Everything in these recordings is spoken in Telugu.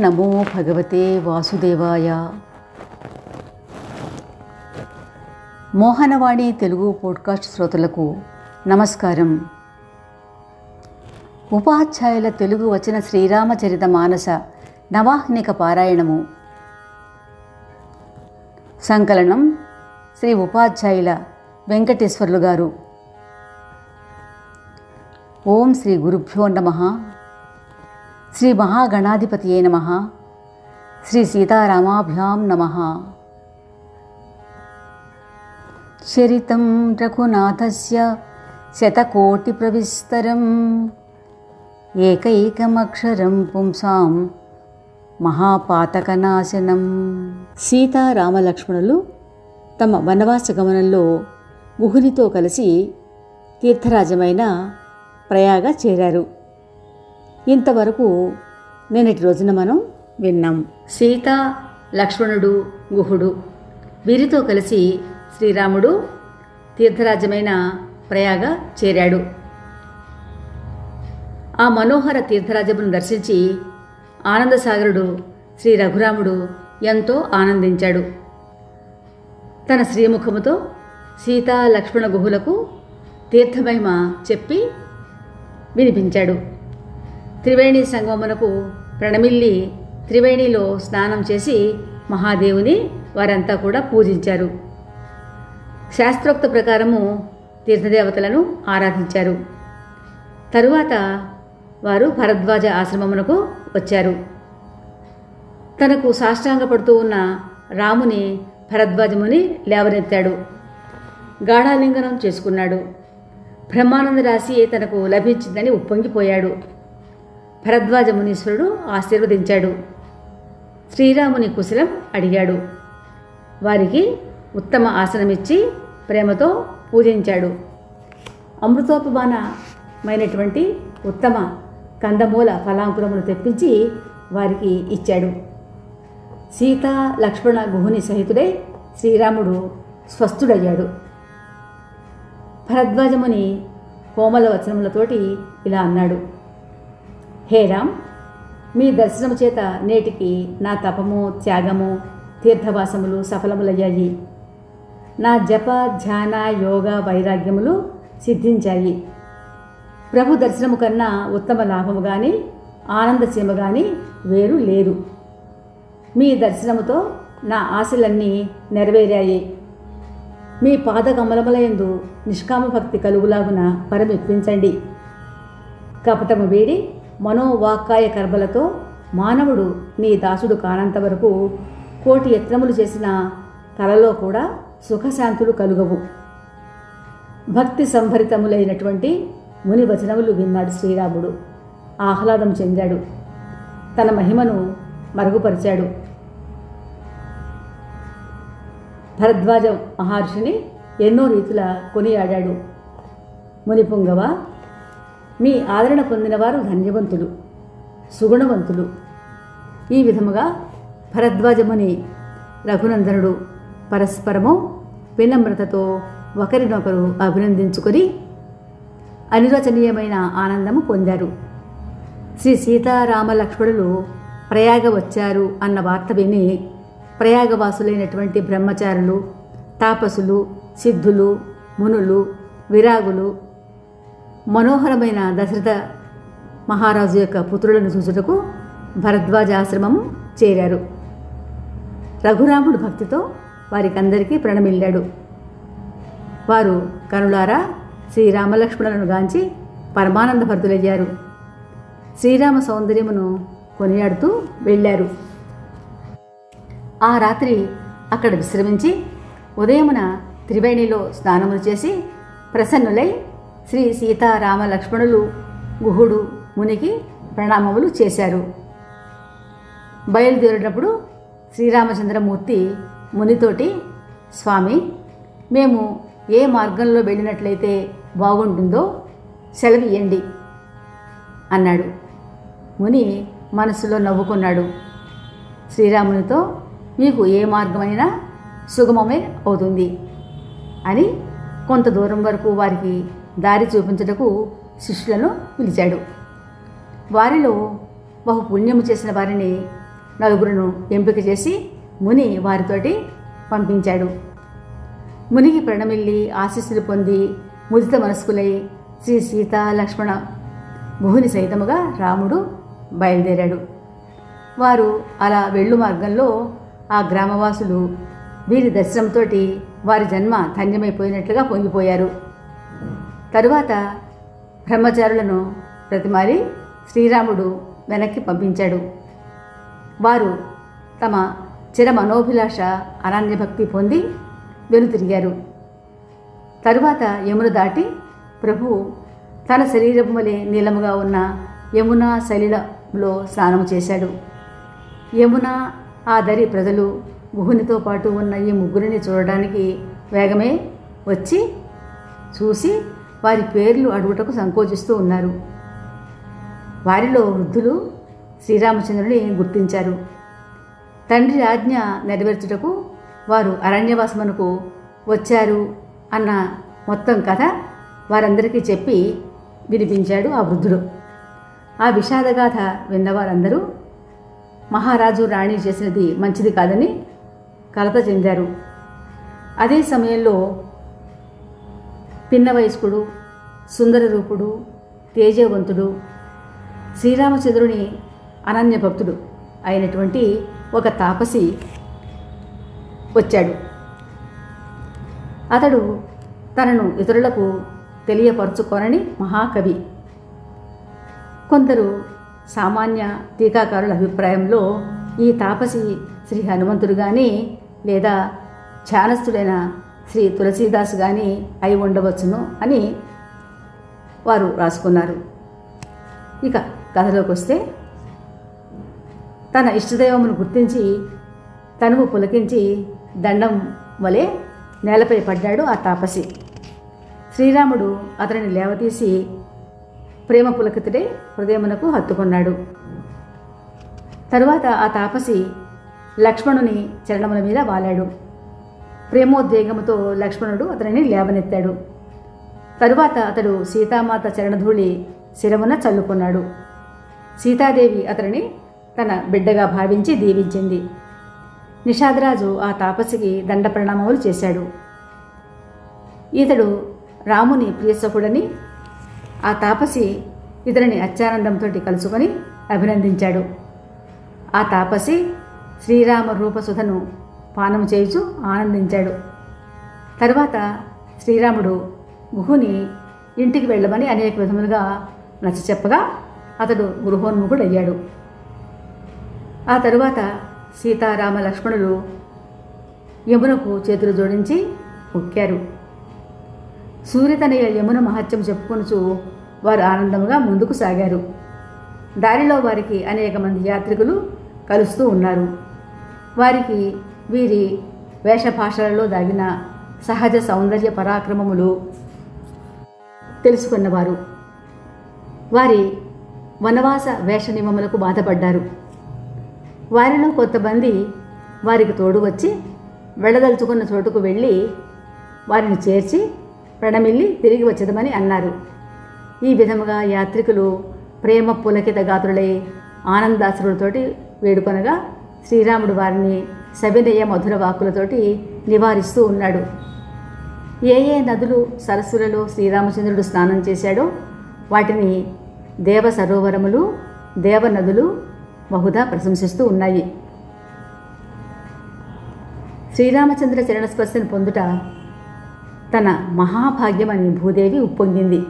నమో భగవతే వాసుదేవాయ. మోహనవాణి తెలుగు పోడ్కాస్ట్ శ్రోతలకు నమస్కారం. ఉపాధ్యాయుల తెలుగు వచన శ్రీరామచరిత మానస నవాహ్నిక పారాయణము. సంకలనం శ్రీ ఉపాధ్యాయుల వెంకటేశ్వర్లు గారు. ఓం శ్రీ గురుభ్యో నమః. శ్రీ మహాగణాధిపతియే నమః. శ్రీ సీతారామాభ్యాం నమః. చరితం రఘునాథస్య శతకోటిప్రవిస్తరం ఏకైకమక్షరం పుంసాం మహాపాతకనాశనం. సీతారామలక్ష్మణులు తమ వనవాస గమనంలో గుహునితో కలిసి తీర్థరాజమైన ప్రయాగ చేరారు. ఇంతవరకు నిన్నటి రోజున మనం విన్నాం. సీత, లక్ష్మణుడు, గుహుడు వీరితో కలిసి శ్రీరాముడు తీర్థరాజ్యమైన ప్రయాగ చేరాడు. ఆ మనోహర తీర్థరాజ్యమును దర్శించి ఆనందసాగరుడు శ్రీ రఘురాముడు ఎంతో ఆనందించాడు. తన శ్రీముఖముతో సీతా లక్ష్మణ గుహులకు తీర్థమహిమ చెప్పి వినిపించాడు. త్రివేణి సంగమమునకు ప్రణమిల్లి త్రివేణిలో స్నానం చేసి మహాదేవుని వారంతా కూడా పూజించారు. శాస్త్రోక్త ప్రకారము తీర్థదేవతలను ఆరాధించారు. తరువాత వారు భరద్వాజ ఆశ్రమమునకు వచ్చారు. తనకు సాష్టాంగపడుతూ ఉన్న రాముని భరద్వాజముని లేవనెత్తాడు. గాఢాలింగనం చేసుకున్నాడు. బ్రహ్మానంద రాశి తనకు లభించిందని ఉప్పొంగిపోయాడు. భరద్వాజ మునీశ్వరుడు ఆశీర్వదించాడు. శ్రీరాముని కుశలం అడిగాడు. వారికి ఉత్తమ ఆసనమిచ్చి ప్రేమతో పూజించాడు. అమృతోపమానమైనటువంటి ఉత్తమ కందమూల ఫలాంకురములు తెప్పించి వారికి ఇచ్చాడు. సీతా లక్ష్మణ గుహుని సహితుడై శ్రీరాముడు స్వస్థుడయ్యాడు. భరద్వాజముని కోమల వచనములతోటి ఇలా అన్నాడు. హే రామ్, మీ దర్శనము చేత నేటికి నా తపము, త్యాగము, తీర్థవాసములు సఫలములయ్యాయి. నా జప, ధ్యాన, యోగ, వైరాగ్యములు సిద్ధించాయి. ప్రభు దర్శనము కన్నా ఉత్తమ లాభము కానీ ఆనందసీమ కానీ వేరు లేదు. మీ దర్శనముతో నా ఆశలన్నీ నెరవేరాయి. మీ పాదకమలములయందు నిష్కామ భక్తి కలుగులాగున పరమిప్పించండి. కపటము వీడి మనోవాక్కాయ కర్మలతో మానవుడు నీ దాసుడు కానంత వరకు కోటి యత్నములు చేసిన కలలో కూడా సుఖశాంతులు కలుగవు. భక్తి సంభరితములైనటువంటి ముని వచనములు విన్నాడు శ్రీరాముడు. ఆహ్లాదం చెందాడు. తన మహిమను మరుగుపరిచాడు. భరద్వాజ మహర్షిని ఎన్నో రీతుల కొనియాడాడు. మునిపుంగవ, మీ ఆదరణ పొందినవారు ధన్యవంతులు, సుగుణవంతులు. ఈ విధముగా భరద్వాజముని రఘునందనుడు పరస్పరము వినమ్రతతో ఒకరినొకరు అభినందించుకొని అనిర్వచనీయమైన ఆనందము పొందారు. శ్రీ సీతారామ లక్ష్మణులు ప్రయాగ వచ్చారు అన్న వార్త విని ప్రయాగవాసులైనటువంటి బ్రహ్మచారులు, తాపసులు, సిద్ధులు, మునులు, విరాగులు మనోహరమైన దశరథ మహారాజు యొక్క పుత్రులను చూసుటకు భరద్వాజాశ్రమం చేరారు. రఘురాముడు భక్తితో వారికందరికీ ప్రణమిల్లాడు. వారు కనులారా శ్రీరామలక్ష్మణులను గాంచి పరమానంద భరితులయ్యారు. శ్రీరామ సౌందర్యమును కొనియాడుతూ వెళ్ళారు. ఆ రాత్రి అక్కడ విశ్రమించి ఉదయమున త్రివేణిలో స్నానములు చేసి ప్రసన్నులై శ్రీ సీతారామ లక్ష్మణులు గుహుడు మునికి ప్రణామములు చేశారు. బయలుదేరినప్పుడు శ్రీరామచంద్రమూర్తి మునితోటి, స్వామి, మేము ఏ మార్గంలో వెళ్ళినట్లయితే బాగుంటుందో సెలవియ్యండి అన్నాడు. ముని మనసులో నవ్వుకున్నాడు. శ్రీరామునితో, మీకు ఏ మార్గమైనా సుగమమే అవుతుంది అని కొంత దూరం వరకు వారికి దారి చూపించుటకు శిష్యులను పిలిచాడు. వారిలో బహు పుణ్యము చేసిన వారిని నలుగురును ఎంపిక చేసి ముని వారితోటి పంపించాడు. మునికి ప్రణమిల్లి ఆశీస్సులు పొంది ముదిత మనస్కులై శ్రీ సీతా లక్ష్మణ గుహుని సైతముగా రాముడు బయలుదేరాడు. వారు అలా వెళ్ళు మార్గంలో ఆ గ్రామవాసులు వీరి దర్శనంతో వారి జన్మ ధన్యమైపోయినట్లుగా పొంగిపోయారు. తరువాత బ్రహ్మచారులను ప్రతిమారి శ్రీరాముడు వెనక్కి పంపించాడు. వారు తమ చిర మనోభిలాష అనన్యభక్తి పొంది వెనుతిరిగారు. తరువాత యమున దాటి ప్రభువు తన శరీరం వలె నీలముగా ఉన్న యమునా సలిలలో స్నానం చేశాడు. యమున ఆ దరి ప్రజలు గుహునితో పాటు ఉన్న ఈ ముగ్గురిని చూడడానికి వేగమే వచ్చి చూసి వారి పేర్లు అడుగుటకు సంకోచిస్తూ ఉన్నారు. వారిలో వృద్ధులు శ్రీరామచంద్రుని గుర్తించారు. తండ్రి ఆజ్ఞ నెరవేర్చుటకు వారు అరణ్యవాసమునకు వచ్చారు అన్న మొత్తం కథ వారందరికీ చెప్పి వినిపించాడు ఆ వృద్ధుడు. ఆ విషాదగాథ విన్నవారందరూ మహారాజు రాణి చేసినది మంచిది కాదని కలత చెందారు. అదే సమయంలో పిన్న వయస్కుడు, సుందర రూపుడు, తేజవంతుడు, శ్రీరామచంద్రుని అనన్య భక్తుడు అయినటువంటి ఒక తాపసి వచ్చాడు. అతడు తనను ఇతరులకు తెలియపరచుకోనని మహాకవి. కొందరు సామాన్య టీకాకారుల అభిప్రాయంలో ఈ తాపసి శ్రీ హనుమంతుడు కానీ లేదా ధ్యానస్థుడైన శ్రీ తులసీదాస్ కానీ అయి ఉండవచ్చును అని వారు రాసుకున్నారు. ఇక కథలోకి వస్తే, తన ఇష్టదైవమును గుర్తించి తనువు పులకించి దండం వలె నేలపై పడ్డాడు ఆ తాపసి. శ్రీరాముడు అతనిని లేవతీసి ప్రేమ పులకితుడే హృదయమునకు హత్తుకున్నాడు. తరువాత ఆ తాపసి లక్ష్మణుని చరణముల మీద వాలాడు. ప్రేమోద్వేగముతో లక్ష్మణుడు అతనిని లేవనెత్తాడు. తరువాత అతడు సీతామాత చరణధూళి శిరమున చల్లుకున్నాడు. సీతాదేవి అతనిని తన బిడ్డగా భావించి దీవించింది. నిషాదరాజు ఆ తాపసికి దండ ప్రణామములు చేశాడు. ఇతడు రాముని ప్రియసఖుడని ఆ తాపసి ఇతనిని అత్యానందంతో కలుసుకొని అభినందించాడు. ఆ తాపసి శ్రీరామ రూపసుధను పానం చేయుచు ఆనందించాడు. తరువాత శ్రీరాముడు గుహుని ఇంటికి వెళ్ళమని అనేక విధములుగా నచ్చచెప్పగా అతడు గృహోన్ముఖుడయ్యాడు. ఆ తరువాత సీతారామ లక్ష్మణులు యమునకు చేతులు జోడించి మొక్కారు. సూర్యతనయ యమున మహత్యం చెప్పుకొనుచు వారు ఆనందంగా ముందుకు సాగారు. దారిలో వారికి అనేక మంది యాత్రికులు కలుస్తూ ఉన్నారు. వారికి వీరి వేషభాషలలో దాగిన సహజ సౌందర్య పరాక్రమములు తెలుసుకున్నవారు. వారి వనవాస వేష నియమములకు బాధపడ్డారు. వారిలో కొంతమంది వారికి తోడు వచ్చి వెళ్ళదలుచుకున్న చోటుకు వెళ్ళి వారిని చేర్చి ప్రణమిల్లి తిరిగి వచ్చేదమని అన్నారు. ఈ విధముగా యాత్రికులు ప్రేమ పులకిత గాత్రులై ఆనందాశ్రులతోటి వేడుకొనగా శ్రీరాముడు వారిని సవినయ మధుర వాక్కులతోటి నివారిస్తూ ఉన్నాడు. ఏ ఏ నదులు సరస్సులలో శ్రీరామచంద్రుడు స్నానం చేశాడో వాటిని దేవ సరోవరములు, దేవ నదులు బహుదా ప్రశంసిస్తూ ఉన్నాయి. శ్రీరామచంద్ర చరణస్పర్శను పొందుట తన మహాభాగ్యమని భూదేవి ఉప్పొంగింది.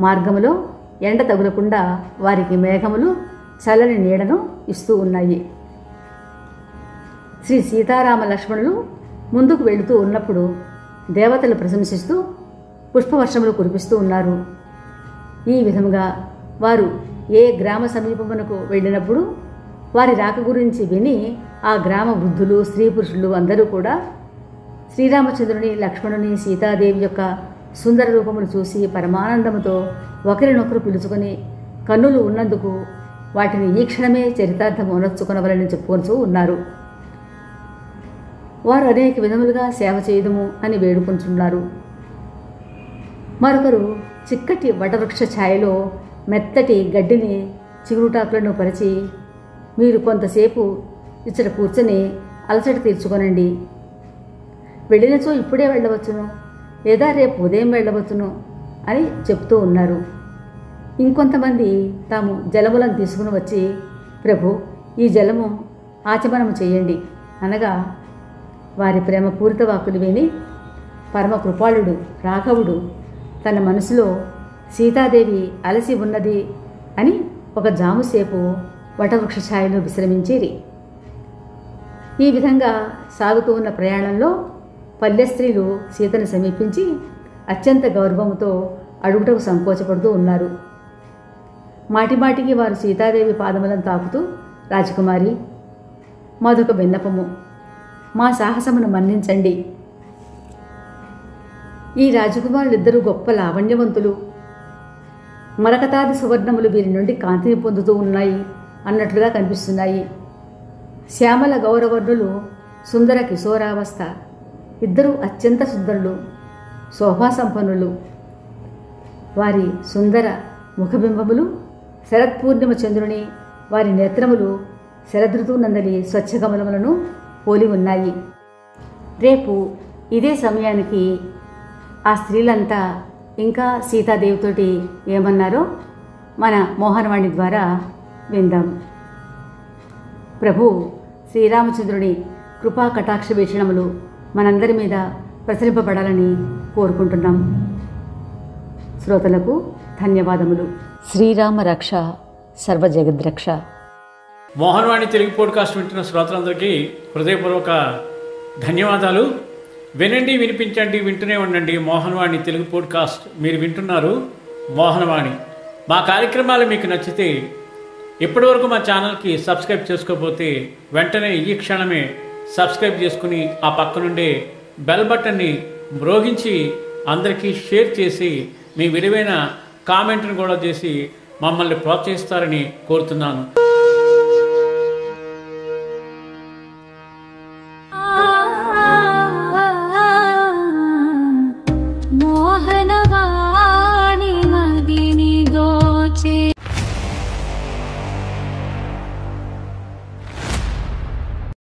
మార్గములో ఎండ తగులకుండా వారికి మేఘములు చల్లని నీడను ఇస్తూ ఉన్నాయి. శ్రీ సీతారామ లక్ష్మణులు ముందుకు వెళుతూ ఉన్నప్పుడు దేవతలు ప్రశంసిస్తూ పుష్పవర్షములు కురిపిస్తూ ఉన్నారు. ఈ విధముగా వారు ఏ గ్రామ సమీపమునకు వెళ్ళినప్పుడు వారి రాక గురించి విని ఆ గ్రామ వృద్ధులు, స్త్రీ పురుషులు అందరూ కూడా శ్రీరామచంద్రుని, లక్ష్మణుని, సీతాదేవి యొక్క సుందర రూపమును చూసి పరమానందముతో ఒకరినొకరు పిలుచుకొని కన్నులు ఉన్నందుకు వాటిని ఈ క్షణమే చరితార్థం ఉనర్చుకొనవలని చెప్పుకొనుచూ ఉన్నారు. వారు అనేక విధములుగా సేవ చేయదము అని వేడుకొంచున్నారు. మరొకరు చిక్కటి వటవృక్ష ఛాయలో మెత్తటి గడ్డిని చిగురుటాకులను పరిచి మీరు కొంతసేపు ఇచ్చట కూర్చొని అలసట తీర్చుకొనండి. వెళ్ళినచో ఇప్పుడే వెళ్ళవచ్చును, లేదా రేపు ఉదయం వెళ్ళవచ్చును అని చెప్తూ ఉన్నారు. ఇంకొంతమంది తాము జలములను తీసుకుని వచ్చి, ప్రభు, ఈ జలము ఆచమనము చేయండి అనగా వారి ప్రేమపూరిత వాక్కులు విని పరమ కృపాళుడు రాఘవుడు తన మనసులో సీతాదేవి అలసి ఉన్నది అని ఒక జాముసేపు వటవృక్ష ఛాయలో విశ్రమించిరి. ఈ విధంగా సాగుతూ ఉన్న ప్రయాణంలో పల్లె స్త్రీలు సీతను సమీపించి అత్యంత గౌరవంతో అడుగుటకు సంకోచపడుతూ ఉన్నారు. మాటిమాటికి వారు సీతాదేవి పాదములను తాకుతూ, రాజకుమారి, మాదొక విన్నపము, మా సాహసమును మన్నించండి. ఈ రాజకుమారులిద్దరూ గొప్ప లావణ్యవంతులు, మరకతాది సువర్ణములు వీరి నుండి కాంతిని పొందుతూ ఉన్నాయి అన్నట్లుగా కనిపిస్తున్నాయి. శ్యామల గౌరవర్ణులు, సుందర కిశోరావస్థ, ఇద్దరూ అత్యంత సుందరులు, శోభాసంపన్నులు. వారి సుందర ముఖబింబములు శరత్పూర్ణిమ చంద్రుని, వారి నేత్రములు శరదృతువునందలి స్వచ్ఛగమనములను పోలి ఉన్నాయి. రేపు ఇదే సమయానికి ఆ స్త్రీలంతా ఇంకా సీతాదేవితోటి ఏమన్నారో మన మోహనవాణి ద్వారా విందాం. ప్రభు శ్రీరామచంద్రుని కృపా కటాక్ష వీక్షణములు మనందరి మీద ప్రసరింపబడాలని కోరుకుంటున్నాం. శ్రోతలకు ధన్యవాదములు. శ్రీరామ రక్ష సర్వజగద్రక్ష. మోహనవాణి తెలుగు పోడ్కాస్ట్ వింటున్న శ్రోతలందరికీ హృదయపూర్వక ధన్యవాదాలు. వినండి, వినిపించండి, వింటూనే ఉండండి మోహనవాణి తెలుగు పోడ్కాస్ట్. మీరు వింటున్నారు మోహనవాణి. మా కార్యక్రమాలు మీకు నచ్చితే ఇప్పటివరకు మా ఛానల్కి సబ్స్క్రైబ్ చేసుకోకపోతే వెంటనే ఈ క్షణమే సబ్స్క్రైబ్ చేసుకుని ఆ పక్క నుండే బెల్ బటన్ని మ్రోగించి అందరికీ షేర్ చేసి మీ విలువైన కామెంట్ను కూడా చేసి మమ్మల్ని ప్రోత్సహిస్తారని కోరుతున్నాను.